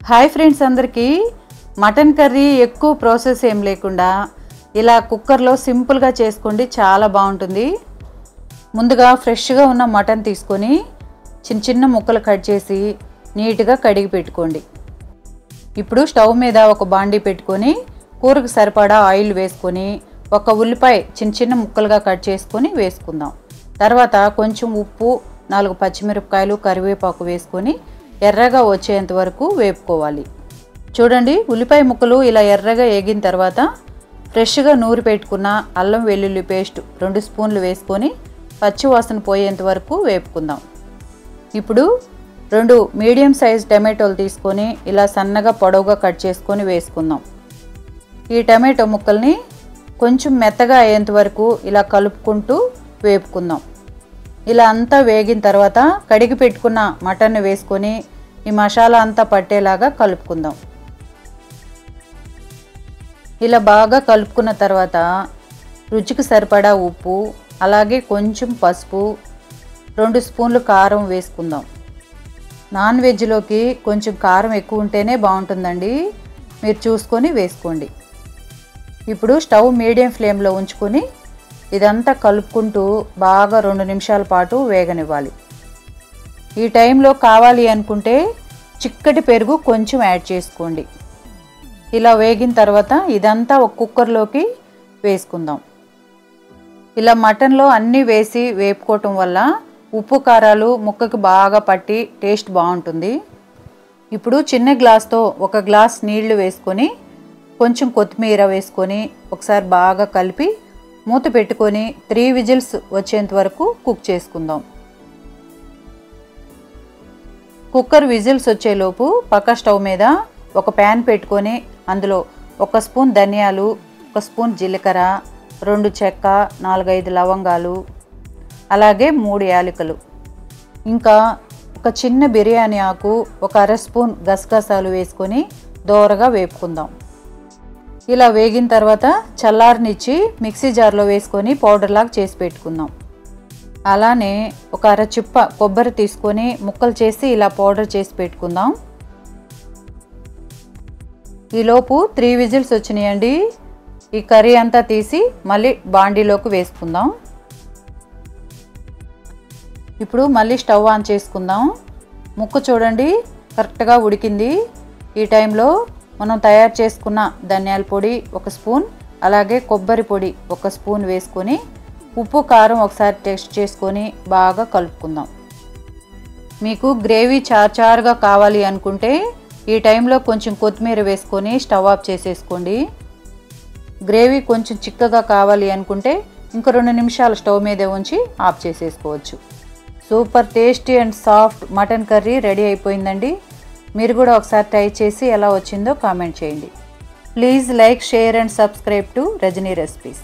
Hi friends, అందరికీ mutton curry ఎక్కువ process ఏం లేకుండా ఇలా కుక్కర్లో సింపుల్గా చేసుకోండి, చాలా బాగుంటుంది. ముందుగా ఫ్రెష్గా ఉన్న మటన్ తీసుకొని చిన్న చిన్న ముక్కలు కట్ చేసి నీట్గా కడిగి పెట్టుకోండి. ఇప్పుడు స్టవ్ మీద ఒక బాండీ పెట్టుకొని కూరకు సరిపడా ఆయిల్ వేసుకొని ఒక ఉల్లిపాయ చిన్న చిన్న ముక్కలుగా కట్ చేసుకొని వేసుకుందాం. తర్వాత కొంచెం ఉప్పు, 4 పచ్చిమిరపకాయలు, కరివేపాకు వేసుకొని ఎర్రగా వచ్చేంత వరకు వేపుకోవాలి. చూడండి, ఉల్లిపాయ ముక్కలు ఇలా ఎర్రగా వేగిన తర్వాత ఫ్రెష్గా నూరి పెట్టుకున్న అల్లం వెల్లుల్లి పేస్ట్ 2 స్పూన్లు వేసుకొని పచ్చి వాసన పోయేంత వరకు వేపుకుందాం. ఇప్పుడు 2 మీడియం సైజ్ టమాటోలు తీసుకొని ఇలా సన్నగా పొడవుగా కట్ చేసుకొని వేసుకుందాం. ఈ టమాటో ముక్కల్ని కొంచెం మెత్తగా అయ్యేంత వరకు ఇలా కలుపుకుంటూ వేపుకుందాం. ఇలా అంతా వేగిన తర్వాత కడిగి పెట్టుకున్న మటన్ వేసుకొని ఈ మసాలా అంతా పట్టేలాగా కలుపుకుందాం. ఇలా బాగా కలుపుకున్న తర్వాత రుచికి సరిపడా ఉప్పు, అలాగే కొంచెం పసుపు, 2 స్పూన్లు కారం వేసుకుందాం. నాన్ వెజ్లోకి కొంచెం కారం ఎక్కువ ఉంటేనే బాగుంటుందండి, మీరు చూసుకొని వేసుకోండి. ఇప్పుడు స్టవ్ మీడియం ఫ్లేమ్లో ఉంచుకొని ఇదంతా కలుపుకుంటూ బాగా 2 నిమిషాల పాటు వేగనివ్వాలి. ఈ టైంలో కావాలి అనుకుంటే చిక్కటి పెరుగు కొంచెం యాడ్ చేసుకోండి. ఇలా వేగిన తర్వాత ఇదంతా ఒక కుక్కర్లోకి వేసుకుందాం. ఇలా మటన్లో అన్నీ వేసి వేపుకోవటం వల్ల ఉప్పు కారాలు ముక్కకి బాగా పట్టి టేస్ట్ బాగుంటుంది. ఇప్పుడు చిన్న గ్లాస్తో 1 గ్లాస్ నీళ్లు వేసుకొని కొంచెం కొత్తిమీర వేసుకొని ఒకసారి బాగా కలిపి మూత పెట్టుకొని 3 విజిల్స్ వచ్చేంత వరకు కుక్ చేసుకుందాం. కుక్కర్ విజిల్స్ వచ్చేలోపు పక్క స్టవ్ మీద ఒక ప్యాన్ పెట్టుకొని అందులో 1 స్పూన్ ధనియాలు, 1 స్పూన్ జీలకర్ర, 2 చెక్క, 4-5 లవంగాలు, అలాగే 3 యాలకులు, ఇంకా ఒక చిన్న బిర్యానీ ఆకు, 1 అర స్పూన్ గసగసాలు వేసుకొని దోరగా వేపుకుందాం. ఇలా వేగిన తర్వాత చల్లారనిచ్చి మిక్సీ జార్లో వేసుకొని పౌడర్లాగా చేసి పెట్టుకుందాం. అలానే 1 అర చిప్ప కొబ్బరి తీసుకొని ముక్కలు చేసి ఇలా పౌడర్ చేసి పెట్టుకుందాం. ఈలోపు 3 విజిల్స్ వచ్చినాయండి. ఈ కర్రీ అంతా తీసి మళ్ళీ బాండీలోకి వేసుకుందాం. ఇప్పుడు మళ్ళీ స్టవ్ ఆన్ చేసుకుందాం. ముక్క చూడండి కరెక్ట్గా ఉడికింది. ఈ టైంలో మనం తయారు చేసుకున్న ధనియాల పొడి 1 స్పూన్, అలాగే కొబ్బరి పొడి 1 స్పూన్ వేసుకొని ఉప్పు కారం ఒకసారి టేస్ట్ చేసుకొని బాగా కలుపుకుందాం. మీకు గ్రేవీ చారుగా కావాలి అనుకుంటే ఈ టైంలో కొంచెం కొత్తిమీర వేసుకొని స్టవ్ ఆఫ్ చేసేసుకోండి. గ్రేవీ కొంచెం చిక్కగా కావాలి అనుకుంటే ఇంకో 2 నిమిషాలు స్టవ్ మీదే ఉంచి ఆఫ్ చేసేసుకోవచ్చు. Super tasty and soft mutton curry ready అయిపోయిందండి. మీరు కూడా ఒకసారి ట్రై చేసి ఎలా వచ్చిందో కామెంట్ చేయండి. Please like, share and subscribe to Rajini recipes.